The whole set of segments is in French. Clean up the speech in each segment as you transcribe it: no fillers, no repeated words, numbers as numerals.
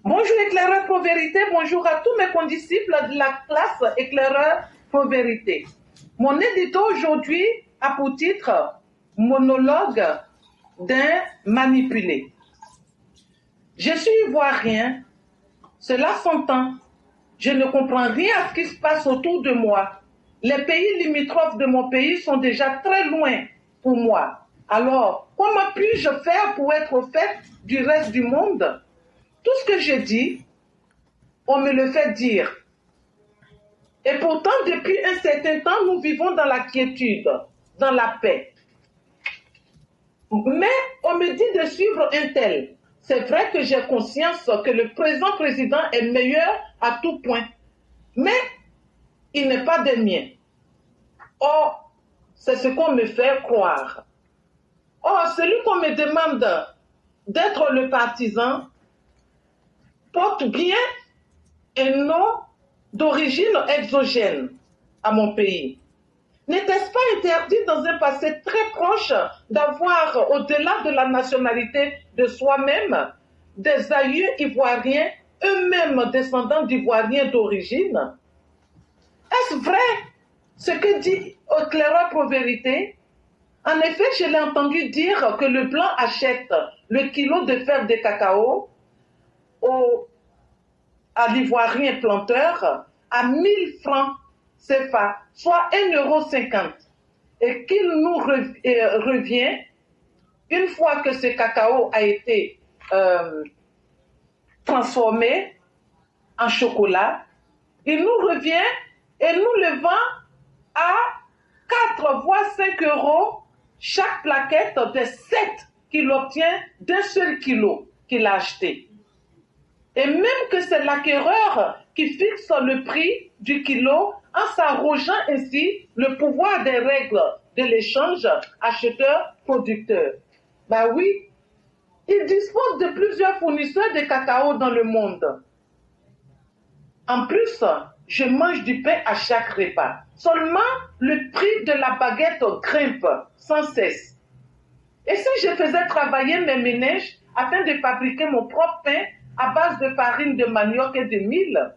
Bonjour éclaireur Pro-Vérité, bonjour à tous mes condisciples de la classe éclaireur Pro-Vérité. Mon édito aujourd'hui a pour titre Monologue d'un manipulé. Je suis ivoirien, cela s'entend. Je ne comprends rien à ce qui se passe autour de moi. Les pays limitrophes de mon pays sont déjà très loin pour moi. Alors, comment puis-je faire pour être au fait du reste du monde? Tout ce que je dis, on me le fait dire. Et pourtant, depuis un certain temps, nous vivons dans la quiétude, dans la paix. Mais on me dit de suivre un tel. C'est vrai que j'ai conscience que le présent président est meilleur à tout point. Mais il n'est pas des miens. Or, c'est ce qu'on me fait croire. Or, celui qu'on me demande d'être le partisan porte bien un nom d'origine exogène à mon pays. N'était-ce pas interdit dans un passé très proche d'avoir, au-delà de la nationalité de soi-même, des aïeux ivoiriens, eux-mêmes descendants d'Ivoiriens d'origine? Est-ce vrai ce que dit Éclaireur Pro-Vérité? En effet, je l'ai entendu dire que le blanc achète le kilo de fèves de cacao à l'ivoirien planteur à 1000 francs CFA, soit 1,50 €, et qu'il nous revient, une fois que ce cacao a été transformé en chocolat, il nous revient et nous le vend à 4 voire 5 € chaque plaquette des 7 qu'il obtient d'un seul kilo qu'il a acheté. Et même que c'est l'acquéreur qui fixe le prix du kilo en s'arrogeant ainsi le pouvoir des règles de l'échange acheteur-producteur. Ben oui, il dispose de plusieurs fournisseurs de cacao dans le monde. En plus, je mange du pain à chaque repas. Seulement, le prix de la baguette grimpe sans cesse. Et si je faisais travailler mes ménages afin de fabriquer mon propre pain à base de farine de manioc et de mil,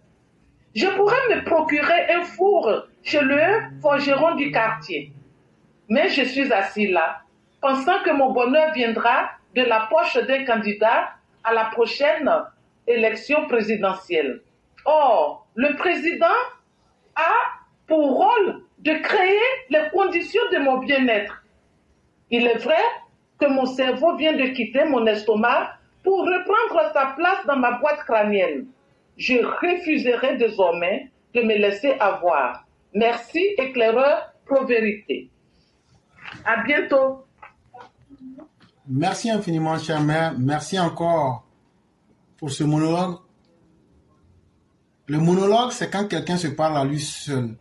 je pourrais me procurer un four chez le forgeron du quartier. Mais je suis assis là, pensant que mon bonheur viendra de la poche d'un candidat à la prochaine élection présidentielle. Or, le président a pour rôle de créer les conditions de mon bien-être. Il est vrai que mon cerveau vient de quitter mon estomac pour reprendre sa place dans ma boîte crânienne. Je refuserai désormais de me laisser avoir. Merci, éclaireur Pro-Vérité. À bientôt. Merci infiniment, chère mère. Merci encore pour ce monologue. Le monologue, c'est quand quelqu'un se parle à lui seul.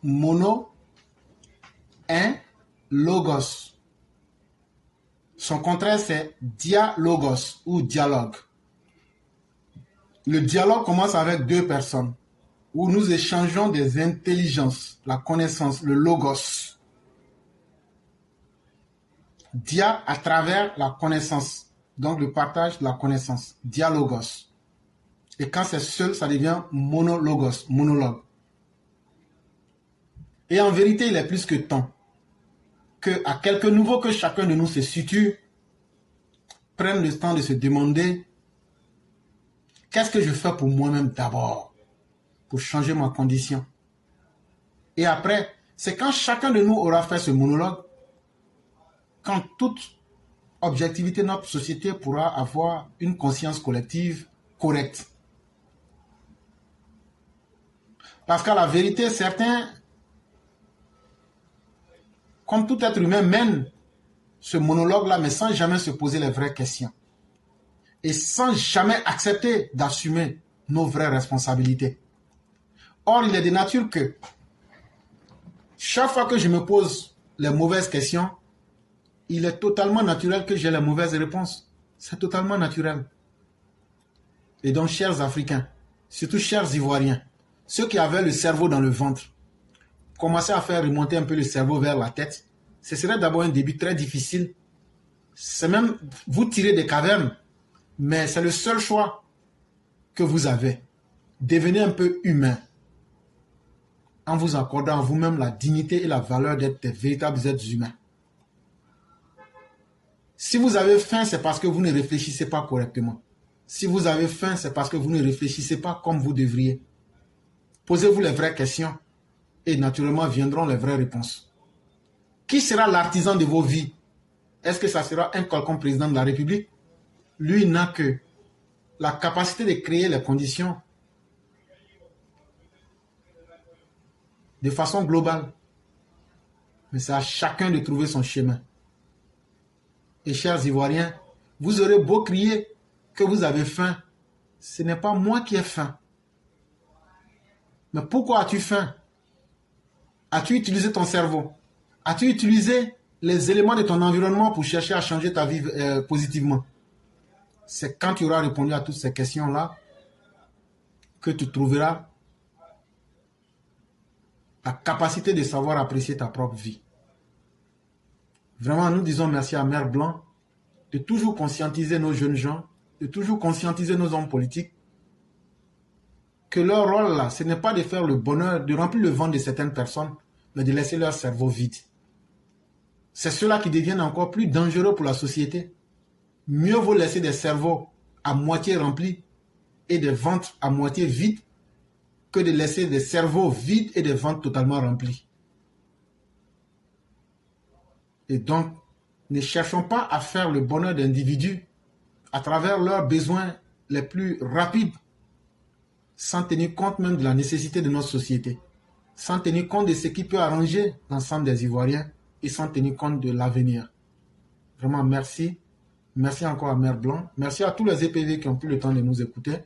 Mono, un, logos. Son contraire, c'est dialogos ou dialogue. Le dialogue commence avec deux personnes où nous échangeons des intelligences, la connaissance, le logos. Dia à travers la connaissance, donc le partage de la connaissance, dialogos. Et quand c'est seul, ça devient monologos, monologue. Et en vérité, il est plus que temps que, à quelque niveau que chacun de nous se situe, prenne le temps de se demander qu'est-ce que je fais pour moi-même d'abord, pour changer ma condition. Et après, c'est quand chacun de nous aura fait ce monologue, quand toute objectivité de notre société pourra avoir une conscience collective correcte. Parce qu'à la vérité, certains, comme tout être humain, mènent ce monologue-là, mais sans jamais se poser les vraies questions. Et sans jamais accepter d'assumer nos vraies responsabilités. Or, il est de nature que chaque fois que je me pose les mauvaises questions, il est totalement naturel que j'ai les mauvaises réponses. C'est totalement naturel. Et donc, chers Africains, surtout chers Ivoiriens, ceux qui avaient le cerveau dans le ventre, commencez à faire remonter un peu le cerveau vers la tête. Ce serait d'abord un début très difficile. C'est même vous tirer des cavernes, mais c'est le seul choix. que vous avez. Devenez un peu humain en vous accordant à vous-même la dignité et la valeur d'être des véritables êtres humains. Si vous avez faim, c'est parce que vous ne réfléchissez pas correctement. Si vous avez faim, c'est parce que vous ne réfléchissez pas comme vous devriez. Posez-vous les vraies questions et naturellement viendront les vraies réponses. Qui sera l'artisan de vos vies? Est-ce que ça sera un quelconque président de la République? Lui n'a que la capacité de créer les conditions de façon globale. Mais c'est à chacun de trouver son chemin. Et chers Ivoiriens, vous aurez beau crier que vous avez faim, ce n'est pas moi qui ai faim. Mais pourquoi as-tu faim? As-tu utilisé ton cerveau? As-tu utilisé les éléments de ton environnement pour chercher à changer ta vie positivement? C'est quand tu auras répondu à toutes ces questions-là que tu trouveras la capacité de savoir apprécier ta propre vie. Vraiment, nous disons merci à Mère Blanc de toujours conscientiser nos jeunes gens, de toujours conscientiser nos hommes politiques que leur rôle là, ce n'est pas de faire le bonheur, de remplir le ventre de certaines personnes, mais de laisser leur cerveau vide. C'est cela qui deviennent encore plus dangereux pour la société. Mieux vaut laisser des cerveaux à moitié remplis et des ventres à moitié vides que de laisser des cerveaux vides et des ventres totalement remplis. Et donc, ne cherchons pas à faire le bonheur d'individus à travers leurs besoins les plus rapides, sans tenir compte même de la nécessité de notre société, sans tenir compte de ce qui peut arranger l'ensemble des Ivoiriens et sans tenir compte de l'avenir. Vraiment, merci. Merci encore à Mère Blanc. Merci à tous les EPV qui ont pris le temps de nous écouter.